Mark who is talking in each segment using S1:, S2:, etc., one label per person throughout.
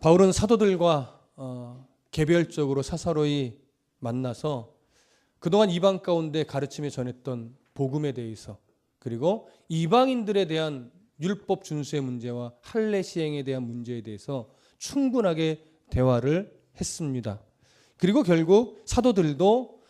S1: 바울은 사도들과 개별적으로 사사로이 만나서 그동안 이방 가운데 가르침에 전했던 복음에 대해서, 그리고 이방인들에 대한 율법 준수의 문제와 할례 시행에 대한 문제에 대해서 충분하게 대화를 했습니다. 그리고 결국 사도들도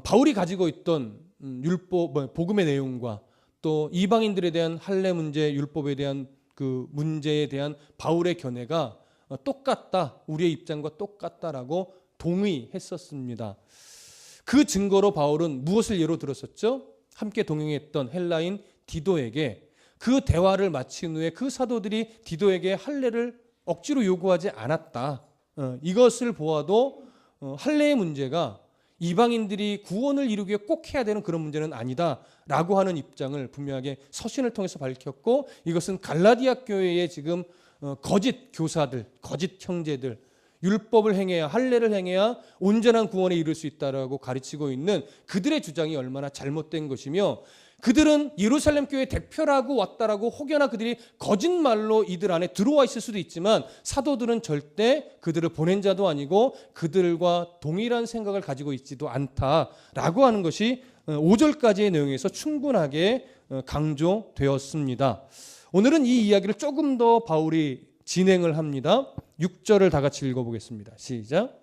S1: 바울이 가지고 있던 율법, 복음의 내용과 또 이방인들에 대한 할례 문제, 율법에 대한 그 문제에 대한 바울의 견해가 똑같다, 우리의 입장과 똑같다라고 동의했었습니다. 그 증거로 바울은 무엇을 예로 들었었죠? 함께 동행했던 헬라인 디도에게 그 대화를 마친 후에 그 사도들이 디도에게 할례를 억지로 요구하지 않았다. 이것을 보아도 할례의 문제가 이방인들이 구원을 이루기 위해 꼭 해야 되는 그런 문제는 아니다라고 하는 입장을 분명하게 서신을 통해서 밝혔고, 이것은 갈라디아 교회의 지금 거짓 교사들, 거짓 형제들, 율법을 행해야, 할례를 행해야 온전한 구원에 이를 수 있다라고 가르치고 있는 그들의 주장이 얼마나 잘못된 것이며, 그들은 예루살렘 교회 대표라고 왔다라고 혹여나 그들이 거짓말로 이들 안에 들어와 있을 수도 있지만, 사도들은 절대 그들을 보낸 자도 아니고 그들과 동일한 생각을 가지고 있지도 않다라고 하는 것이 5절까지의 내용에서 충분하게 강조되었습니다. 오늘은 이 이야기를 조금 더 바울이 진행을 합니다. 6절을 다 같이 읽어보겠습니다. 시작.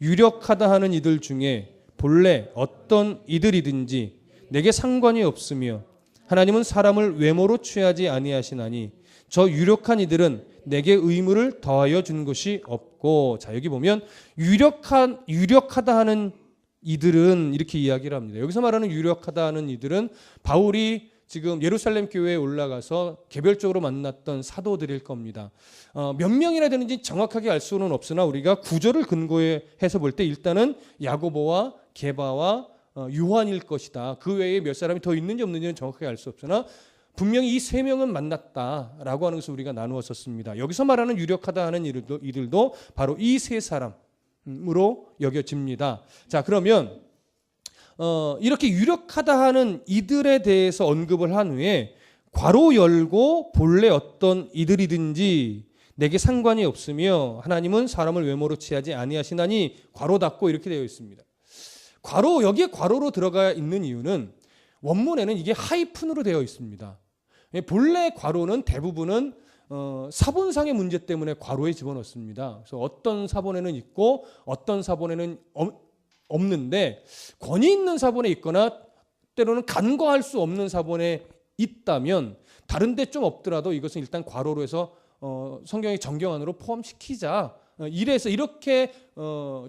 S1: 유력하다 하는 이들 중에 본래 어떤 이들이든지 내게 상관이 없으며 하나님은 사람을 외모로 취하지 아니하시나니 저 유력한 이들은 내게 의무를 더하여 준 것이 없고. 자, 여기 보면 유력하다 하는 이들은 이렇게 이야기를 합니다. 여기서 말하는 유력하다 하는 이들은 바울이 지금 예루살렘 교회에 올라가서 개별적으로 만났던 사도들일 겁니다. 몇 명이나 되는지 정확하게 알 수는 없으나 우리가 구절을 근거해서 볼 때 일단은 야고보와 게바와 요한일 것이다. 그 외에 몇 사람이 더 있는지 없는지는 정확하게 알 수 없으나 분명히 이 세 명은 만났다라고 하는 것을 우리가 나누었었습니다. 여기서 말하는 유력하다 하는 이들도 바로 이 세 사람으로 여겨집니다. 자, 그러면 이렇게 유력하다 하는 이들에 대해서 언급을 한 후에 괄호 열고 본래 어떤 이들이든지 내게 상관이 없으며 하나님은 사람을 외모로 취하지 아니하시나니 괄호 닫고 이렇게 되어 있습니다. 여기에 괄호로 들어가 있는 이유는 원문에는 이게 하이픈으로 되어 있습니다. 본래 괄호는 대부분은 사본상의 문제 때문에 괄호에 집어넣습니다. 그래서 어떤 사본에는 있고 어떤 사본에는 없는데, 권위 있는 사본에 있거나 때로는 간과할 수 없는 사본에 있다면 다른 데 좀 없더라도 이것은 일단 괄호로 해서 성경의 정경안으로 포함시키자, 이래서 이렇게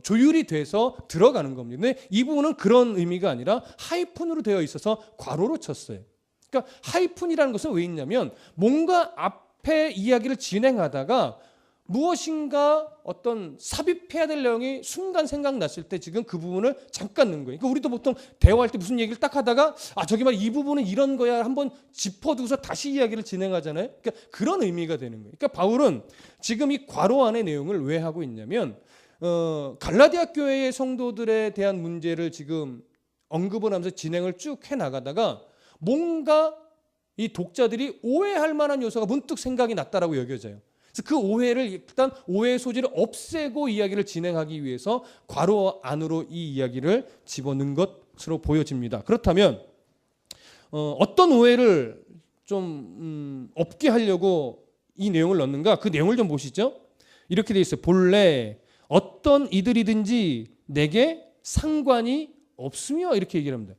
S1: 조율이 돼서 들어가는 겁니다. 근데 이 부분은 그런 의미가 아니라 하이픈으로 되어 있어서 괄호로 쳤어요. 그러니까 하이픈이라는 것은 왜 있냐면 뭔가 앞에 이야기를 진행하다가 무엇인가 어떤 삽입해야 될 내용이 순간 생각났을 때 지금 그 부분을 잠깐 넣은 거예요. 그러니까 우리도 보통 대화할 때 무슨 얘기를 딱 하다가 저기 말 이 부분은 이런 거야 한번 짚어두고서 다시 이야기를 진행하잖아요. 그러니까 그런 의미가 되는 거예요. 그러니까 바울은 지금 이 괄호 안의 내용을 왜 하고 있냐면 갈라디아 교회의 성도들에 대한 문제를 지금 언급을 하면서 진행을 쭉 해나가다가 뭔가 이 독자들이 오해할 만한 요소가 문득 생각이 났다라고 여겨져요. 그래서 그 오해를 일단 오해의 소지를 없애고 이야기를 진행하기 위해서 괄호 안으로 이 이야기를 집어넣은 것으로 보여집니다. 그렇다면 어떤 오해를 좀 없게 하려고 이 내용을 넣는가? 그 내용을 좀 보시죠. 이렇게 돼 있어요. 본래 어떤 이들이든지 내게 상관이 없으며 이렇게 얘기를 합니다.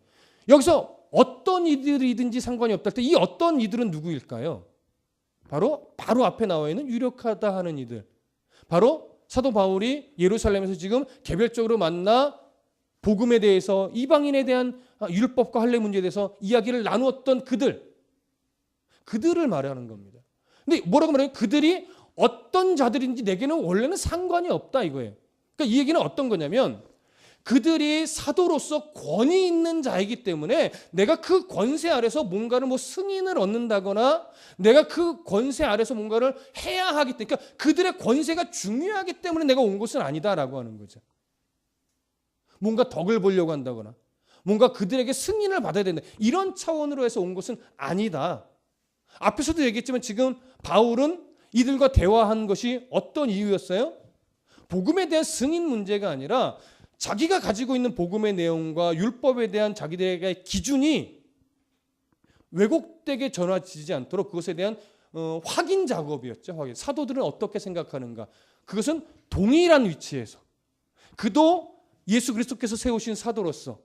S1: 여기서 어떤 이들이든지 상관이 없다 할 때 이 어떤 이들은 누구일까요? 바로 앞에 나와 있는 유력하다 하는 이들. 바로 사도 바울이 예루살렘에서 지금 개별적으로 만나 복음에 대해서 이방인에 대한 율법과 할례 문제에 대해서 이야기를 나누었던 그들을 말하는 겁니다. 근데 뭐라고 말해요? 그들이 어떤 자들인지 내게는 원래는 상관이 없다 이거예요. 그러니까 이 얘기는 어떤 거냐면 그들이 사도로서 권위 있는 자이기 때문에 내가 그 권세 아래서 뭔가를 승인을 얻는다거나 내가 그 권세 아래서 뭔가를 해야 하기 때문에, 그러니까 그들의 권세가 중요하기 때문에 내가 온 것은 아니다라고 하는 거죠. 뭔가 덕을 보려고 한다거나 뭔가 그들에게 승인을 받아야 된다, 이런 차원으로 해서 온 것은 아니다. 앞에서도 얘기했지만 지금 바울은 이들과 대화한 것이 어떤 이유였어요? 복음에 대한 승인 문제가 아니라 자기가 가지고 있는 복음의 내용과 율법에 대한 자기들의 기준이 왜곡되게 전화지지 않도록 그것에 대한 확인 작업이었죠. 확인. 사도들은 어떻게 생각하는가. 그것은 동일한 위치에서 그도 예수 그리스도께서 세우신 사도로서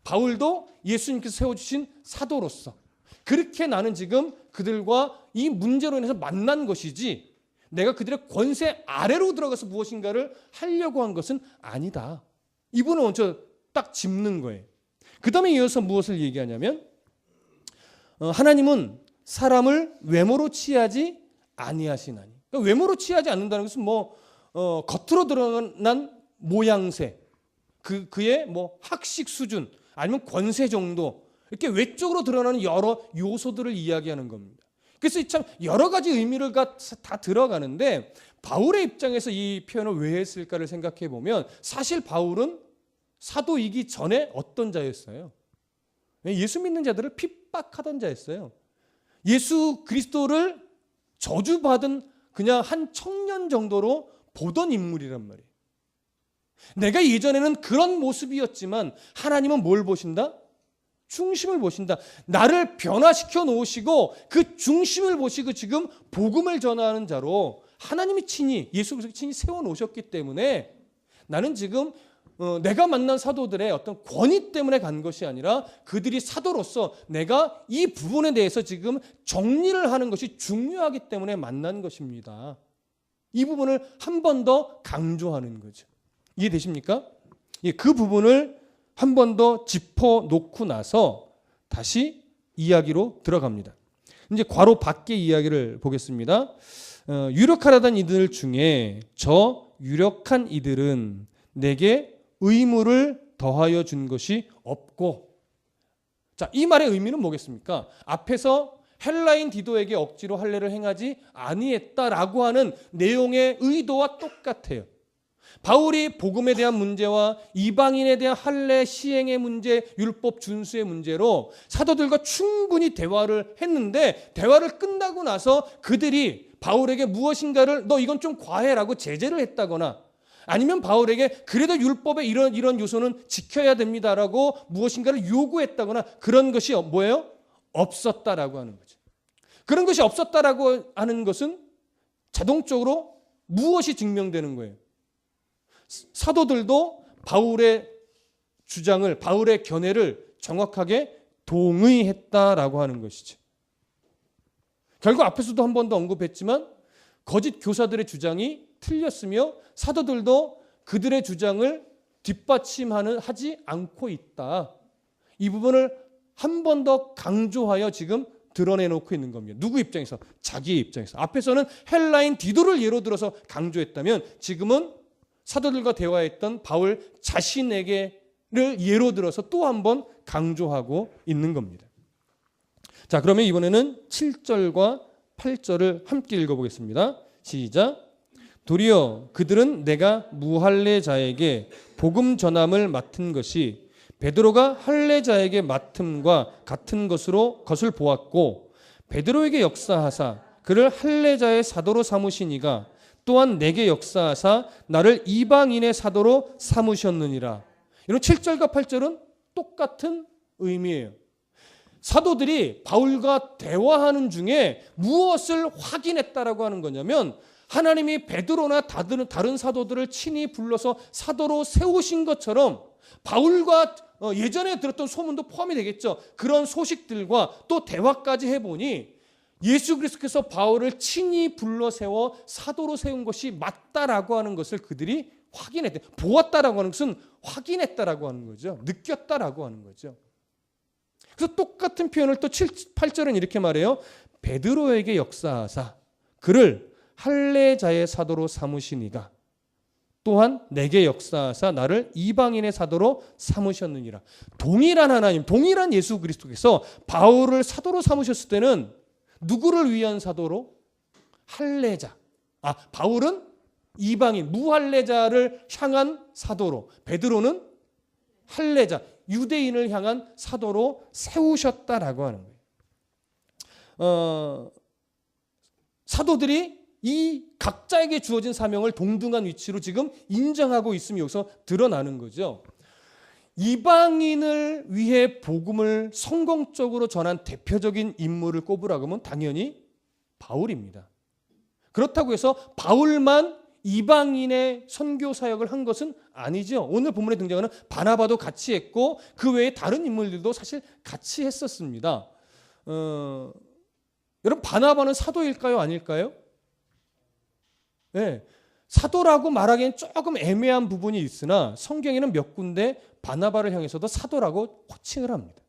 S1: 바울도 예수님께서 세워주신 사도로서 그렇게 나는 지금 그들과 이 문제로 인해서 만난 것이지 내가 그들의 권세 아래로 들어가서 무엇인가를 하려고 한 것은 아니다. 이분은 먼저 딱 짚는 거예요. 그 다음에 이어서 무엇을 얘기하냐면 하나님은 사람을 외모로 취하지 아니하시나니. 그러니까 외모로 취하지 않는다는 것은 겉으로 드러난 모양새, 그의 학식 수준, 아니면 권세 정도 이렇게 외적으로 드러나는 여러 요소들을 이야기하는 겁니다. 그래서 참 여러 가지 의미를 다 들어가는데 바울의 입장에서 이 표현을 왜 했을까를 생각해 보면 사실 바울은 사도이기 전에 어떤 자였어요? 예수 믿는 자들을 핍박하던 자였어요. 예수 그리스도를 저주받은 그냥 한 청년 정도로 보던 인물이란 말이에요. 내가 예전에는 그런 모습이었지만 하나님은 뭘 보신다? 중심을 보신다. 나를 변화시켜 놓으시고 그 중심을 보시고 지금 복음을 전하는 자로 하나님이 친히 예수 그리스도 친히 세워 놓으셨기 때문에 나는 지금 내가 만난 사도들의 어떤 권위 때문에 간 것이 아니라 그들이 사도로서 내가 이 부분에 대해서 지금 정리를 하는 것이 중요하기 때문에 만난 것입니다. 이 부분을 한 번 더 강조하는 거죠. 이해되십니까? 그 부분을 한 번 더 짚어놓고 나서 다시 이야기로 들어갑니다. 이제 괄호 밖의 이야기를 보겠습니다. 유력하다던 이들 중에 저 유력한 이들은 내게 의무를 더하여 준 것이 없고, 자, 이 말의 의미는 뭐겠습니까? 앞에서 헬라인 디도에게 억지로 할례를 행하지 아니했다라고 하는 내용의 의도와 똑같아요. 바울이 복음에 대한 문제와 이방인에 대한 할례 시행의 문제, 율법 준수의 문제로 사도들과 충분히 대화를 했는데 대화를 끝나고 나서 그들이 바울에게 무엇인가를 너 이건 좀 과해라고 제재를 했다거나 아니면 바울에게 그래도 율법의 이런 요소는 지켜야 됩니다라고 무엇인가를 요구했다거나 그런 것이 뭐예요? 없었다라고 하는 거죠. 그런 것이 없었다라고 하는 것은 자동적으로 무엇이 증명되는 거예요? 사도들도 바울의 주장을, 바울의 견해를 정확하게 동의했다라고 하는 것이죠. 결국 앞에서도 한 번 더 언급했지만 거짓 교사들의 주장이 틀렸으며 사도들도 그들의 주장을 뒷받침하지 않고 있다. 이 부분을 한 번 더 강조하여 지금 드러내놓고 있는 겁니다. 누구 입장에서? 자기의 입장에서. 앞에서는 헬라인 디도를 예로 들어서 강조했다면 지금은 사도들과 대화했던 바울 자신에게를 예로 들어서 또 한 번 강조하고 있는 겁니다. 자, 그러면 이번에는 7절과 8절을 함께 읽어보겠습니다. 시작. 도리어 그들은 내가 무할례자에게 복음 전함을 맡은 것이 베드로가 할례자에게 맡음과 같은 것을 보았고 베드로에게 역사하사 그를 할례자의 사도로 삼으신 이가 또한 내게 역사하사 나를 이방인의 사도로 삼으셨느니라. 이런 7절과 8절은 똑같은 의미예요. 사도들이 바울과 대화하는 중에 무엇을 확인했다라고 하는 거냐면 하나님이 베드로나 다른 사도들을 친히 불러서 사도로 세우신 것처럼 바울과 예전에 들었던 소문도 포함이 되겠죠. 그런 소식들과 또 대화까지 해보니 예수 그리스도께서 바울을 친히 불러 세워 사도로 세운 것이 맞다라고 하는 것을 그들이 확인했대. 보았다라고 하는 것은 확인했다라고 하는 거죠. 느꼈다라고 하는 거죠. 그래서 똑같은 표현을 또 8절은 이렇게 말해요. 베드로에게 역사하사 그를 할례자의 사도로 삼으시니가 또한 내게 역사하사 나를 이방인의 사도로 삼으셨느니라. 동일한 하나님, 동일한 예수 그리스도께서 바울을 사도로 삼으셨을 때는 누구를 위한 사도로? 할례자. 바울은 이방인, 무할례자를 향한 사도로, 베드로는 할례자, 유대인을 향한 사도로 세우셨다라고 하는 거예요. 사도들이 이 각자에게 주어진 사명을 동등한 위치로 지금 인정하고 있음이 여기서 드러나는 거죠. 이방인을 위해 복음을 성공적으로 전한 대표적인 인물을 꼽으라고 하면 당연히 바울입니다. 그렇다고 해서 바울만 이방인의 선교 사역을 한 것은 아니죠. 오늘 본문에 등장하는 바나바도 같이 했고 그 외에 다른 인물들도 사실 같이 했었습니다. 여러분 바나바는 사도일까요? 아닐까요? 네, 사도라고 말하기엔 조금 애매한 부분이 있으나 성경에는 몇 군데 바나바를 향해서도 사도라고 호칭을 합니다.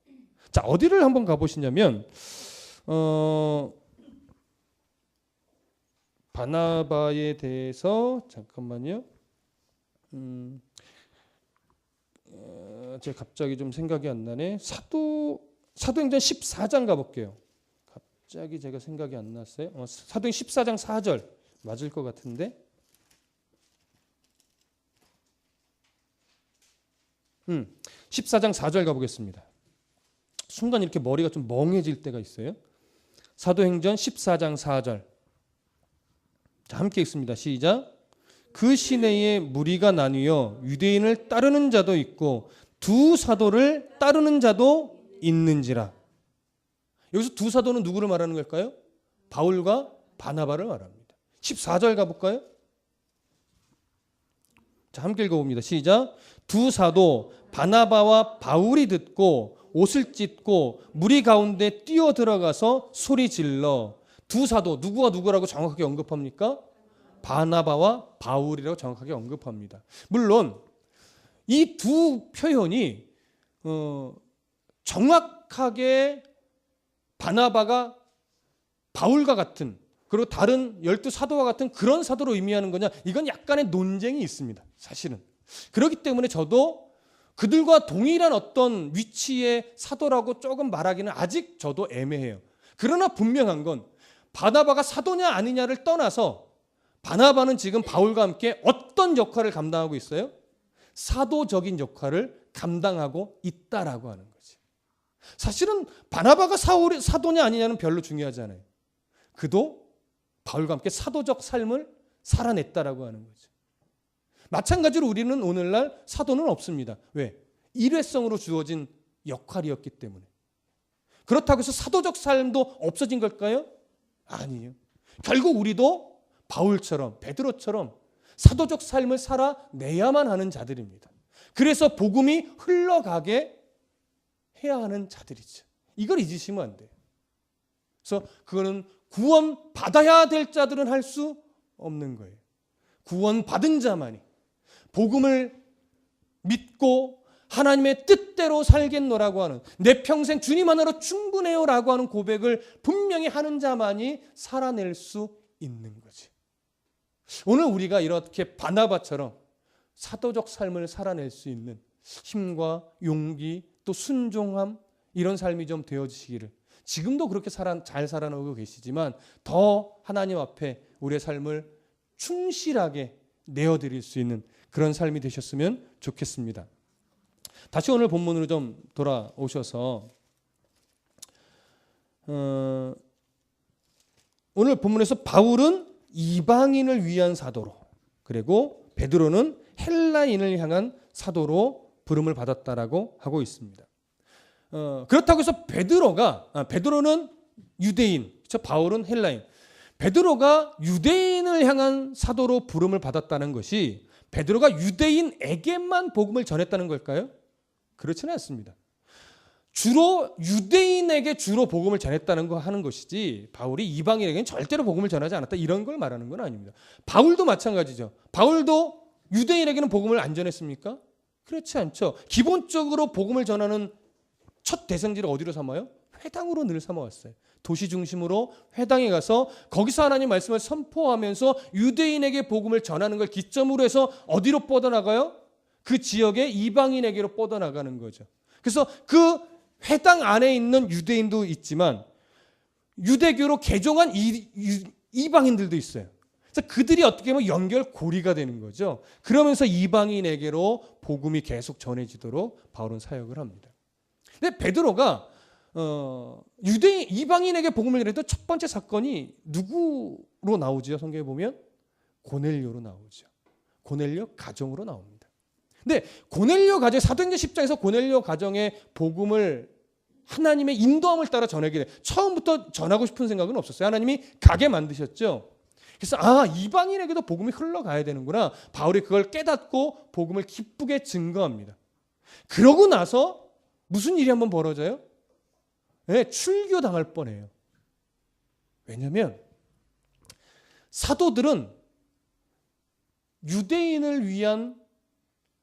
S1: 자, 어디를 한번 가보시냐면 바나바에 대해서 잠깐만요. 제가 갑자기 좀 생각이 안 나네. 사도행전 14장 가볼게요. 갑자기 제가 생각이 안 났어요. 사도행 14장 4절 맞을 것 같은데. 14장 4절 가보겠습니다. 순간 이렇게 머리가 좀 멍해질 때가 있어요. 사도행전 14장 4절. 자, 함께 읽습니다. 시작. 그 시내에 무리가 나뉘어 유대인을 따르는 자도 있고 두 사도를 따르는 자도 있는지라. 여기서 두 사도는 누구를 말하는 걸까요? 바울과 바나바를 말합니다. 14절 가볼까요? 자, 함께 읽어봅니다. 시작. 두 사도 바나바와 바울이 듣고 옷을 찢고 무리 가운데 뛰어들어가서 소리 질러. 두 사도 누구와 누구라고 정확하게 언급합니까? 바나바와 바울이라고 정확하게 언급합니다. 물론 이 두 표현이 정확하게 바나바가 바울과 같은 그리고 다른 12사도와 같은 그런 사도로 의미하는 거냐, 이건 약간의 논쟁이 있습니다. 사실은. 그렇기 때문에 저도 그들과 동일한 어떤 위치의 사도라고 조금 말하기는 아직 저도 애매해요. 그러나 분명한 건 바나바가 사도냐 아니냐를 떠나서 바나바는 지금 바울과 함께 어떤 역할을 감당하고 있어요? 사도적인 역할을 감당하고 있다라고 하는 거지. 사실은 바나바가 사도냐 아니냐는 별로 중요하지 않아요. 그도 바울과 함께 사도적 삶을 살아냈다라고 하는 거죠. 마찬가지로 우리는 오늘날 사도는 없습니다. 왜? 일회성으로 주어진 역할이었기 때문에. 그렇다고 해서 사도적 삶도 없어진 걸까요? 아니에요. 결국 우리도 바울처럼 베드로처럼 사도적 삶을 살아내야만 하는 자들입니다. 그래서 복음이 흘러가게 해야 하는 자들이죠. 이걸 잊으시면 안 돼요. 그래서 그거는 구원 받아야 될 자들은 할 수 없는 거예요. 구원 받은 자만이 복음을 믿고 하나님의 뜻대로 살겠노라고 하는, 내 평생 주님 하나로 충분해요라고 하는 고백을 분명히 하는 자만이 살아낼 수 있는 거지. 오늘 우리가 이렇게 바나바처럼 사도적 삶을 살아낼 수 있는 힘과 용기 또 순종함, 이런 삶이 좀 되어지시기를, 지금도 그렇게 잘 살아나고 계시지만 더 하나님 앞에 우리의 삶을 충실하게 내어드릴 수 있는 그런 삶이 되셨으면 좋겠습니다. 다시 오늘 본문으로 좀 돌아오셔서 오늘 본문에서 바울은 이방인을 위한 사도로, 그리고 베드로는 헬라인을 향한 사도로 부름을 받았다라고 하고 있습니다. 그렇다고 해서 베드로는 유대인, 그렇죠? 바울은 헬라인. 베드로가 유대인을 향한 사도로 부름을 받았다는 것이 베드로가 유대인에게만 복음을 전했다는 걸까요? 그렇지는 않습니다. 주로 유대인에게 주로 복음을 전했다는 거 하는 것이지 바울이 이방인에게는 절대로 복음을 전하지 않았다, 이런 걸 말하는 건 아닙니다. 바울도 마찬가지죠. 바울도 유대인에게는 복음을 안 전했습니까? 그렇지 않죠. 기본적으로 복음을 전하는 첫 대상지를 어디로 삼아요? 회당으로 늘 삼아왔어요. 도시 중심으로 회당에 가서 거기서 하나님 말씀을 선포하면서 유대인에게 복음을 전하는 걸 기점으로 해서 어디로 뻗어나가요? 그 지역의 이방인에게로 뻗어나가는 거죠. 그래서 그 회당 안에 있는 유대인도 있지만 유대교로 개종한 이방인들도 있어요. 그래서 그들이 어떻게 보면 연결고리가 되는 거죠. 그러면서 이방인에게로 복음이 계속 전해지도록 바울은 사역을 합니다. 근데 베드로가 유대인 이방인에게 복음을 전했던 첫 번째 사건이 누구로 나오죠? 성경에 보면 고넬료로 나오죠. 고넬료 가정으로 나옵니다. 근데 고넬료 가정, 사도행전 10장에서 고넬료 가정의 복음을 하나님의 인도함을 따라 전하게 돼. 처음부터 전하고 싶은 생각은 없었어요. 하나님이 가게 만드셨죠. 그래서 이방인에게도 복음이 흘러가야 되는구나. 바울이 그걸 깨닫고 복음을 기쁘게 증거합니다. 그러고 나서 무슨 일이 한번 벌어져요? 네, 출교당할 뻔해요. 왜냐하면 사도들은 유대인을 위한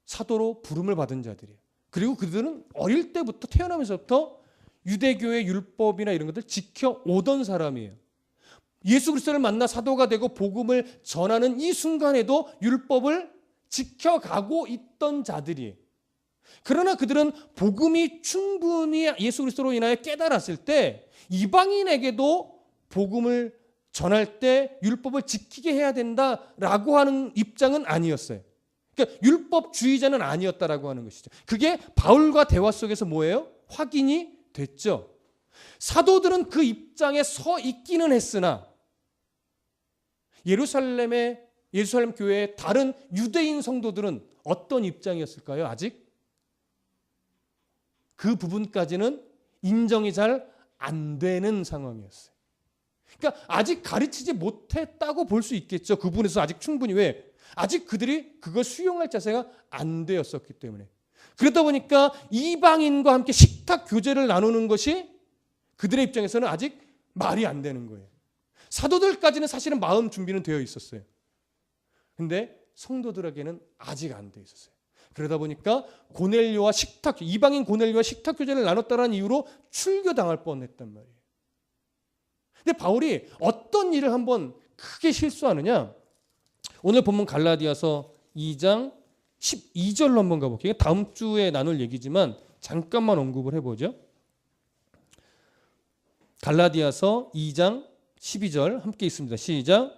S1: 사도로 부름을 받은 자들이에요. 그리고 그들은 어릴 때부터 태어나면서부터 유대교의 율법이나 이런 것들 지켜오던 사람이에요. 예수 그리스도를 만나 사도가 되고 복음을 전하는 이 순간에도 율법을 지켜가고 있던 자들이에요. 그러나 그들은 복음이 충분히 예수 그리스도로 인하여 깨달았을 때 이방인에게도 복음을 전할 때 율법을 지키게 해야 된다라고 하는 입장은 아니었어요. 그러니까 율법주의자는 아니었다라고 하는 것이죠. 그게 바울과 대화 속에서 뭐예요? 확인이 됐죠. 사도들은 그 입장에 서 있기는 했으나 예루살렘 교회의 다른 유대인 성도들은 어떤 입장이었을까요? 아직 그 부분까지는 인정이 잘 안 되는 상황이었어요. 그러니까 아직 가르치지 못했다고 볼 수 있겠죠. 그 부분에서 아직 충분히. 왜? 아직 그들이 그걸 수용할 자세가 안 되었었기 때문에. 그러다 보니까 이방인과 함께 식탁 교제를 나누는 것이 그들의 입장에서는 아직 말이 안 되는 거예요. 사도들까지는 사실은 마음 준비는 되어 있었어요. 근데 성도들에게는 아직 안 돼 있었어요. 그러다 보니까 이방인 고넬료와 식탁 교제를 나눴다는 이유로 출교당할 뻔했단 말이에요. 근데 바울이 어떤 일을 한번 크게 실수하느냐? 오늘 본문 갈라디아서 2장 12절로 한번 가볼게요. 다음 주에 나눌 얘기지만 잠깐만 언급을 해보죠. 갈라디아서 2장 12절 함께 있습니다. 시작.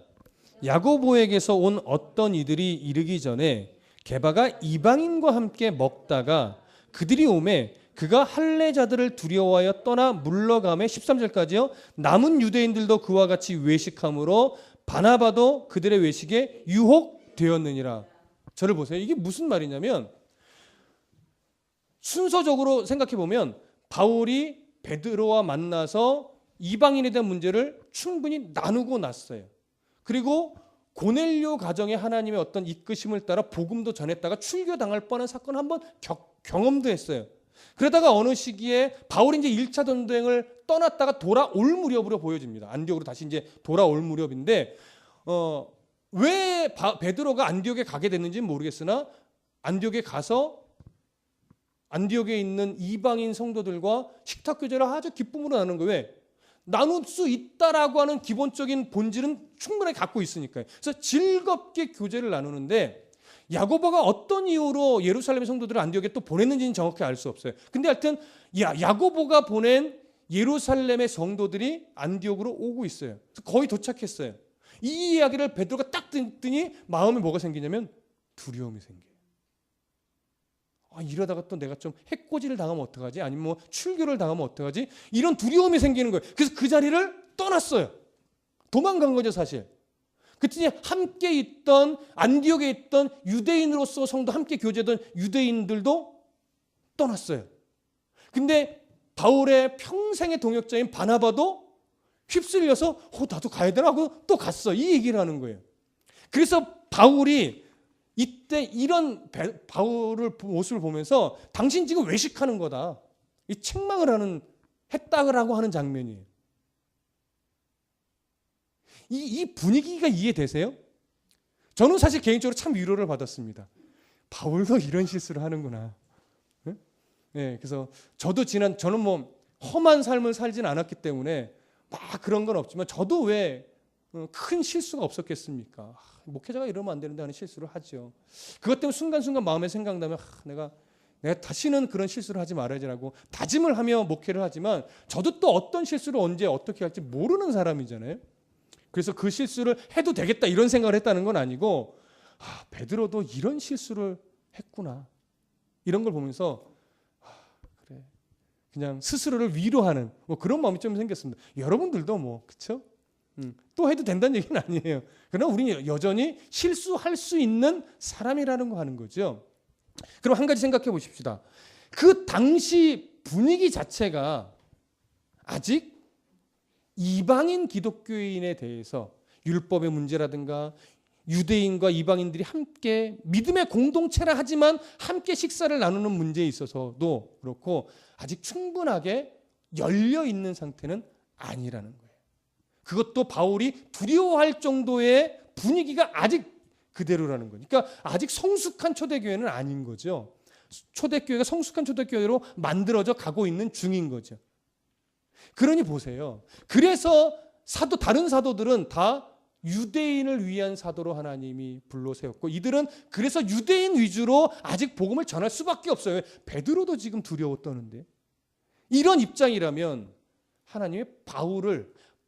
S1: 야고보에게서 온 어떤 이들이 이르기 전에 게바가 이방인과 함께 먹다가 그들이 오매 그가 할례자들을 두려워하여 떠나 물러가매 13절까지요. 남은 유대인들도 그와 같이 외식함으로 바나바도 그들의 외식에 유혹되었느니라. 저를 보세요. 이게 무슨 말이냐면 순서적으로 생각해 보면 바울이 베드로와 만나서 이방인에 대한 문제를 충분히 나누고 났어요. 그리고 고넬료 가정에 하나님의 어떤 이끄심을 따라 복음도 전했다가 출교당할 뻔한 사건 한번 경험도 했어요. 그러다가 어느 시기에 바울이 이제 1차 전쟁을 떠났다가 돌아올 무렵으로 보여집니다. 안디옥으로 다시 이제 돌아올 무렵인데 왜 베드로가 안디옥에 가게 됐는지는 모르겠으나 안디옥에 가서 안디옥에 있는 이방인 성도들과 식탁 교제를 아주 기쁨으로 나누는 거예요. 왜? 나눌 수 있다라고 하는 기본적인 본질은 충분히 갖고 있으니까요. 그래서 즐겁게 교제를 나누는데 야고보가 어떤 이유로 예루살렘 성도들을 안디옥에 또 보냈는지는 정확히 알 수 없어요. 근데 하여튼 야고보가 보낸 예루살렘의 성도들이 안디옥으로 오고 있어요. 거의 도착했어요. 이 이야기를 베드로가 딱 듣더니 마음에 뭐가 생기냐면 두려움이 생겨요. 이러다가 또 내가 좀 해코지를 당하면 어떡하지? 아니면 뭐 출교를 당하면 어떡하지? 이런 두려움이 생기는 거예요. 그래서 그 자리를 떠났어요. 도망간 거죠, 사실. 그랬더니 함께 있던 안디옥에 있던 유대인으로서 성도 함께 교제하던 유대인들도 떠났어요. 근데 바울의 평생의 동역자인 바나바도 휩쓸려서 나도 가야 되나 하고 또 갔어. 이 얘기를 하는 거예요. 그래서 바울이 이때 이런 바울의 모습을 보면서 당신 지금 외식하는 거다. 이 책망을 했다고 하는 장면이에요. 이 분위기가 이해되세요? 저는 사실 개인적으로 참 위로를 받았습니다. 바울도 이런 실수를 하는구나. 네, 그래서 저는 뭐 험한 삶을 살진 않았기 때문에 막 그런 건 없지만 저도 왜 큰 실수가 없었겠습니까? 목회자가 이러면 안 되는데 하는 실수를 하죠. 그것 때문에 순간순간 마음에 생각나면 내가 다시는 그런 실수를 하지 말아야지라고 다짐을 하며 목회를 하지만 저도 또 어떤 실수를 언제 어떻게 할지 모르는 사람이잖아요. 그래서 그 실수를 해도 되겠다 이런 생각을 했다는 건 아니고 베드로도 이런 실수를 했구나 이런 걸 보면서 그래 그냥 스스로를 위로하는 뭐 그런 마음이 좀 생겼습니다. 여러분들도 뭐 그렇죠? 또 해도 된다는 얘기는 아니에요. 그러나 우리는 여전히 실수할 수 있는 사람이라는 거 하는 거죠. 그럼 한 가지 생각해 보십시다. 그 당시 분위기 자체가 아직 이방인 기독교인에 대해서 율법의 문제라든가 유대인과 이방인들이 함께 믿음의 공동체라 하지만 함께 식사를 나누는 문제에 있어서도 그렇고 아직 충분하게 열려 있는 상태는 아니라는 거예요. 그것도 바울이 두려워할 정도의 분위기가 아직 그대로라는 거니까 그러니까 아직 성숙한 초대교회는 아닌 거죠. 초대교회가 성숙한 초대교회로 만들어져 가고 있는 중인 거죠. 그러니 보세요. 그래서 다른 사도들은 다 유대인을 위한 사도로 하나님이 불러 세웠고 이들은 그래서 유대인 위주로 아직 복음을 전할 수밖에 없어요. 베드로도 지금 두려워 떠는데. 이런 입장이라면 하나님의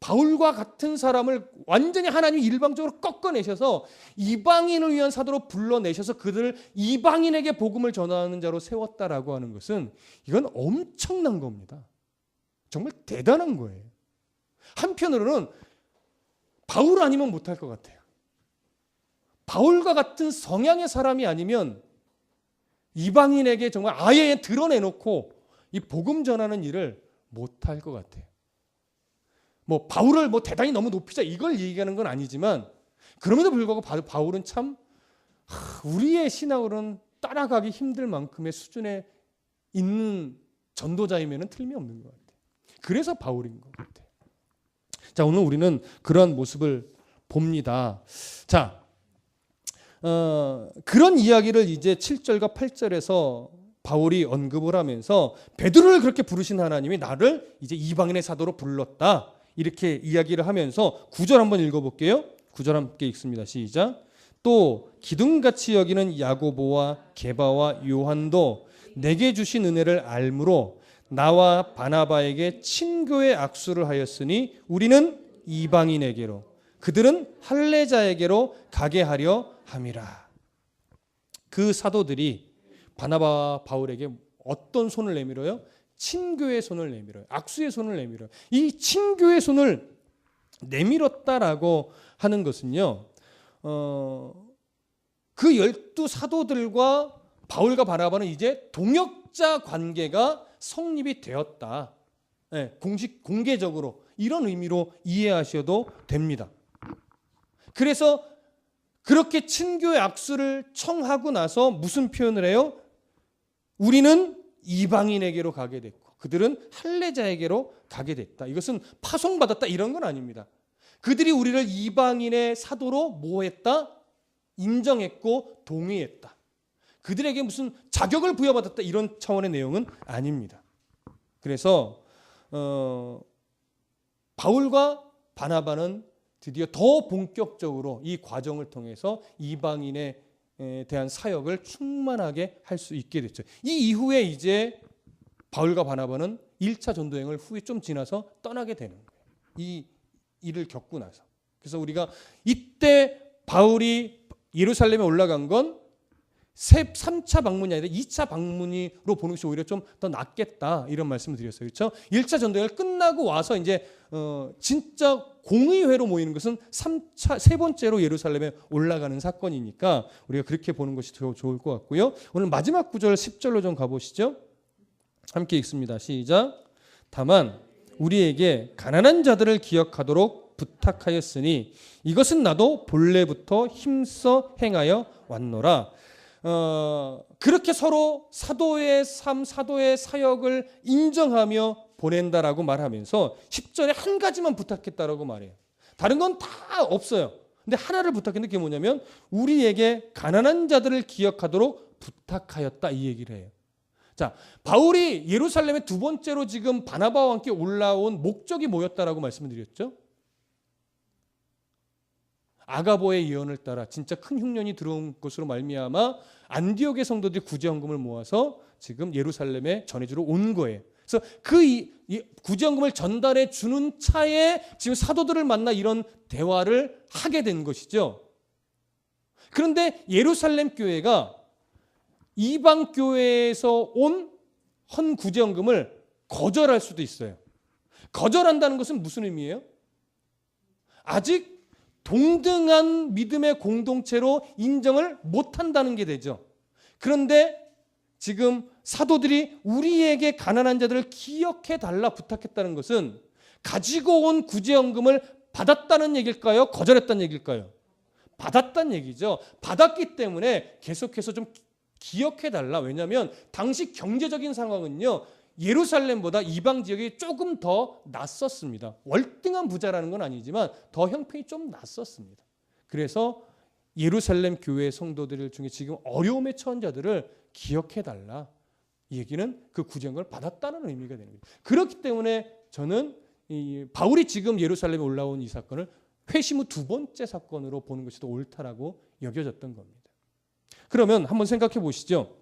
S1: 바울과 같은 사람을 완전히 하나님이 일방적으로 꺾어내셔서 이방인을 위한 사도로 불러내셔서 그들을 이방인에게 복음을 전하는 자로 세웠다라고 하는 것은 이건 엄청난 겁니다. 정말 대단한 거예요. 한편으로는 바울 아니면 못할 것 같아요. 바울과 같은 성향의 사람이 아니면 이방인에게 정말 아예 드러내놓고 이 복음 전하는 일을 못할 것 같아요. 뭐 바울을 뭐 대단히 너무 높이자 이걸 얘기하는 건 아니지만 그럼에도 불구하고 바울은 참 우리의 신앙으로는 따라가기 힘들 만큼의 수준에 있는 전도자이면 틀림이 없는 것 같아요. 그래서 바울인 것 같아요. 자, 오늘 우리는 그러한 모습을 봅니다. 자, 그런 이야기를 이제 7절과 8절에서 바울이 언급을 하면서 베드로를 그렇게 부르신 하나님이 나를 이제 이방인의 사도로 불렀다. 이렇게 이야기를 하면서 9절 한번 읽어볼게요. 9절 함께 읽습니다. 시작. 또 기둥같이 여기는 야고보와 게바와 요한도 내게 주신 은혜를 알므로 나와 바나바에게 친교의 악수를 하였으니 우리는 이방인에게로 그들은 할례자에게로 가게 하려 함이라. 그 사도들이 바나바와 바울에게 어떤 손을 내밀어요? 친교의 손을 내밀어요. 악수의 손을 내밀어요. 이 친교의 손을 내밀었다라고 하는 것은요. 그 12사도들과 바울과 바나바는 이제 동역자 관계가 성립이 되었다. 네, 공개적으로 이런 의미로 이해하셔도 됩니다. 그래서 그렇게 친교의 악수를 청하고 나서 무슨 표현을 해요? 우리는 이방인에게로 가게 됐고 그들은 할례자에게로 가게 됐다. 이것은 파송받았다 이런 건 아닙니다. 그들이 우리를 이방인의 사도로 뭐했다? 인정했고 동의했다. 그들에게 무슨 자격을 부여받았다 이런 차원의 내용은 아닙니다. 그래서 바울과 바나바는 드디어 더 본격적으로 이 과정을 통해서 이방인에 대한 사역을 충만하게 할 수 있게 됐죠. 이 이후에 이제 바울과 바나바는 1차 전도행을 후에 좀 지나서 떠나게 되는 거예요. 이 일을 겪고 나서. 그래서 우리가 이때 바울이 예루살렘에 올라간 건 3차 방문이 아니라 2차 방문으로 보는 것이 오히려 좀 더 낫겠다 이런 말씀을 드렸어요. 그렇죠? 1차 전도행을 끝나고 와서 이제 진짜 공의회로 모이는 것은 세 번째로 예루살렘에 올라가는 사건이니까 우리가 그렇게 보는 것이 더 좋을 것 같고요. 오늘 마지막 구절 10절로 좀 가보시죠. 함께 읽습니다. 시작. 다만 우리에게 가난한 자들을 기억하도록 부탁하였으니 이것은 나도 본래부터 힘써 행하여 왔노라. 그렇게 서로 사도의 삶, 사도의 사역을 인정하며 보낸다라고 말하면서 10절에 한 가지만 부탁했다라고 말해요. 다른 건 다 없어요. 근데 하나를 부탁했는데 그게 뭐냐면 우리에게 가난한 자들을 기억하도록 부탁하였다 이 얘기를 해요. 자, 바울이 예루살렘에 두 번째로 지금 바나바와 함께 올라온 목적이 뭐였다라고 말씀을 드렸죠? 아가보의 예언을 따라 진짜 큰 흉년이 들어온 것으로 말미암아 안디옥의 성도들이 구제헌금을 모아서 지금 예루살렘에 전해주러 온 거예요. 그래서 그 구제헌금을 전달해 주는 차에 지금 사도들을 만나 이런 대화를 하게 된 것이죠. 그런데 예루살렘 교회가 이방 교회에서 온 헌 구제헌금을 거절할 수도 있어요. 거절한다는 것은 무슨 의미예요? 아직 동등한 믿음의 공동체로 인정을 못한다는 게 되죠. 그런데 지금 사도들이 우리에게 가난한 자들을 기억해 달라 부탁했다는 것은 가지고 온 구제연금을 받았다는 얘기일까요? 거절했다는 얘기일까요? 받았다는 얘기죠. 받았기 때문에 계속해서 좀 기억해 달라. 왜냐하면 당시 경제적인 상황은요, 예루살렘보다 이방 지역이 조금 더 낫었습니다. 월등한 부자라는 건 아니지만 더 형편이 좀 낫었습니다. 그래서 예루살렘 교회 성도들 중에 지금 어려움에 처한 자들을 기억해 달라. 이 얘기는 그 구제연금을 받았다는 의미가 되는 거예요. 그렇기 때문에 저는 이 바울이 지금 예루살렘에 올라온 이 사건을 회심 후 두 번째 사건으로 보는 것이 더 옳다라고 여겨졌던 겁니다. 그러면 한번 생각해 보시죠.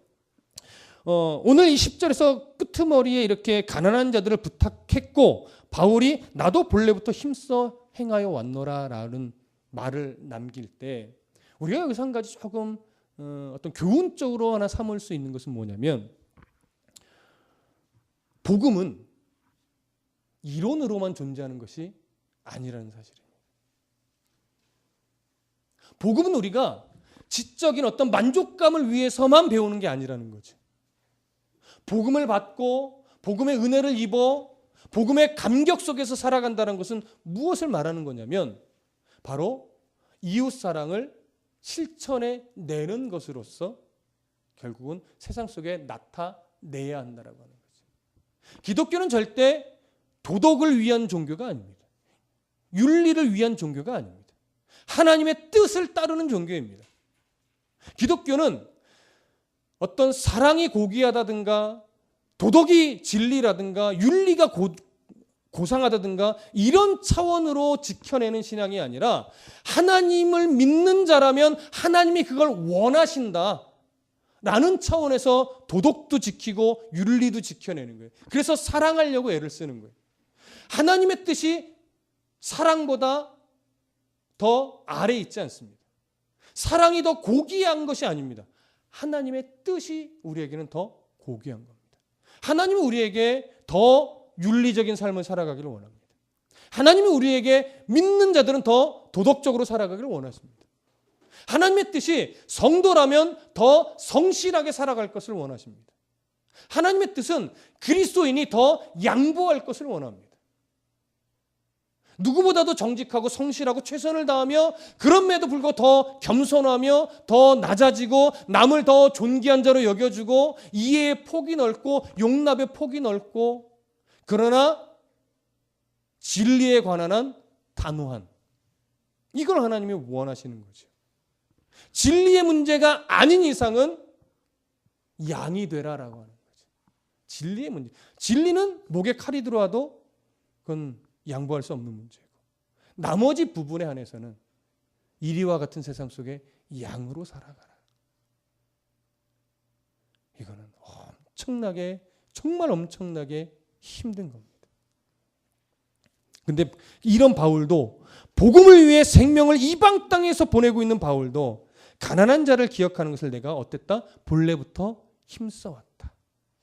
S1: 오늘 이 10절에서 끄트머리에 이렇게 가난한 자들을 부탁했고 바울이 나도 본래부터 힘써 행하여 왔노라라는 말을 남길 때 우리가 여기서 한 가지 조금 어떤 교훈적으로 하나 삼을 수 있는 것은 뭐냐면 복음은 이론으로만 존재하는 것이 아니라는 사실입니다. 복음은 우리가 지적인 어떤 만족감을 위해서만 배우는 게 아니라는 거죠. 복음을 받고 복음의 은혜를 입어 복음의 감격 속에서 살아간다는 것은 무엇을 말하는 거냐면 바로 이웃사랑을 실천해 내는 것으로서 결국은 세상 속에 나타내야 한다라고 하는 거죠. 기독교는 절대 도덕을 위한 종교가 아닙니다. 윤리를 위한 종교가 아닙니다. 하나님의 뜻을 따르는 종교입니다. 기독교는 어떤 사랑이 고귀하다든가 도덕이 진리라든가 윤리가 고상하다든가 이런 차원으로 지켜내는 신앙이 아니라 하나님을 믿는 자라면 하나님이 그걸 원하신다 라는 차원에서 도덕도 지키고 윤리도 지켜내는 거예요. 그래서 사랑하려고 애를 쓰는 거예요. 하나님의 뜻이 사랑보다 더 아래에 있지 않습니다. 사랑이 더 고귀한 것이 아닙니다. 하나님의 뜻이 우리에게는 더 고귀한 겁니다. 하나님은 우리에게 더 윤리적인 삶을 살아가기를 원합니다. 하나님은 우리에게 믿는 자들은 더 도덕적으로 살아가기를 원하십니다. 하나님의 뜻이 성도라면 더 성실하게 살아갈 것을 원하십니다. 하나님의 뜻은 그리스도인이 더 양보할 것을 원합니다. 누구보다도 정직하고 성실하고 최선을 다하며 그럼에도 불구하고 더 겸손하며 더 낮아지고 남을 더 존귀한 자로 여겨주고 이해의 폭이 넓고 용납의 폭이 넓고 그러나 진리에 관한 한 단호한 이걸 하나님이 원하시는 거죠. 진리의 문제가 아닌 이상은 양이 되라라고 하는 거죠. 진리의 문제. 진리는 목에 칼이 들어와도 그건 양보할 수 없는 문제고 나머지 부분에 한해서는 이리와 같은 세상 속에 양으로 살아가라. 이거는 엄청나게 정말 엄청나게 힘든 겁니다. 근데 이런 바울도 복음을 위해 생명을 이방 땅에서 보내고 있는 바울도 가난한 자를 기억하는 것을 내가 어땠다? 본래부터 힘써왔다.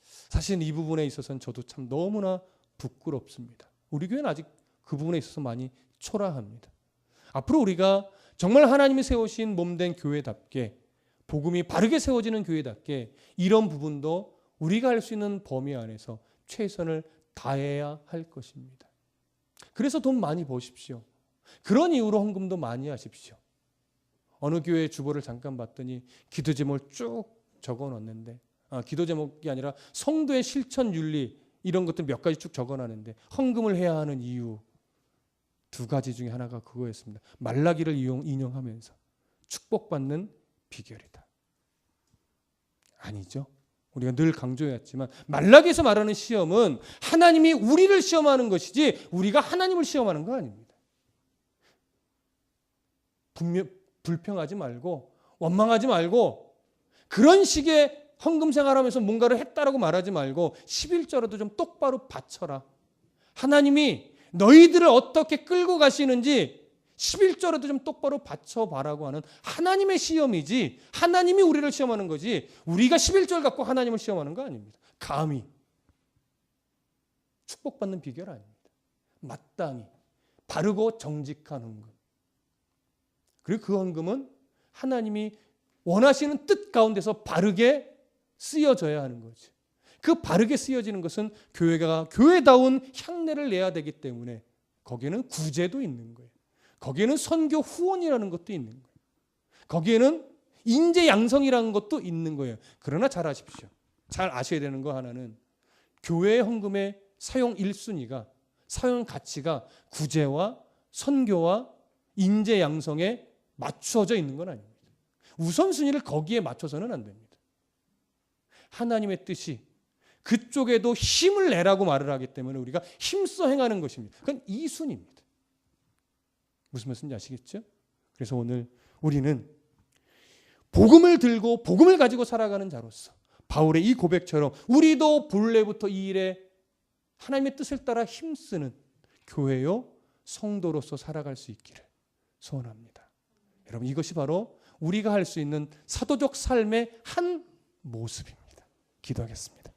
S1: 사실 이 부분에 있어서는 저도 참 너무나 부끄럽습니다. 우리 교회는 아직 그 부분에 있어서 많이 초라합니다. 앞으로 우리가 정말 하나님이 세우신 몸된 교회답게 복음이 바르게 세워지는 교회답게 이런 부분도 우리가 할 수 있는 범위 안에서 최선을 다해야 할 것입니다. 그래서 돈 많이 버십시오. 그런 이유로 헌금도 많이 하십시오. 어느 교회 주보를 잠깐 봤더니 기도 제목을 쭉 적어놨는데 기도 제목이 아니라 성도의 실천 윤리 이런 것들 몇 가지 쭉 적어놨는데 헌금을 해야 하는 이유 두 가지 중에 하나가 그거였습니다. 말라기를 인용하면서 축복받는 비결이다. 아니죠. 우리가 늘 강조해왔지만 말라기에서 말하는 시험은 하나님이 우리를 시험하는 것이지 우리가 하나님을 시험하는 거 아닙니다. 불평하지 말고 원망하지 말고 그런 식의 헌금 생활하면서 뭔가를 했다라고 말하지 말고 11조라도 좀 똑바로 바쳐라. 하나님이 너희들을 어떻게 끌고 가시는지 11조라도 좀 똑바로 바쳐봐라고 하는 하나님의 시험이지 하나님이 우리를 시험하는 거지 우리가 11조를 갖고 하나님을 시험하는 거 아닙니다. 감히. 축복받는 비결 아닙니다. 마땅히 바르고 정직한 헌금. 그리고 그 헌금은 하나님이 원하시는 뜻 가운데서 바르게 쓰여져야 하는 거죠. 그 바르게 쓰여지는 것은 교회가 교회다운 향내를 내야 되기 때문에 거기에는 구제도 있는 거예요. 거기에는 선교 후원이라는 것도 있는 거예요. 거기에는 인재 양성이라는 것도 있는 거예요. 그러나 잘 아십시오. 잘 아셔야 되는 거 하나는 교회의 헌금의 사용 1순위가 사용 가치가 구제와 선교와 인재 양성에 맞춰져 있는 건 아닙니다. 우선순위를 거기에 맞춰서는 안 됩니다. 하나님의 뜻이 그쪽에도 힘을 내라고 말을 하기 때문에 우리가 힘써 행하는 것입니다. 그건 2순위입니다. 무슨 말씀인지 아시겠죠? 그래서 오늘 우리는 복음을 들고 복음을 가지고 살아가는 자로서 바울의 이 고백처럼 우리도 본래부터 이 일에 하나님의 뜻을 따라 힘쓰는 교회요 성도로서 살아갈 수 있기를 소원합니다. 여러분 이것이 바로 우리가 할 수 있는 사도적 삶의 한 모습입니다. 기도하겠습니다.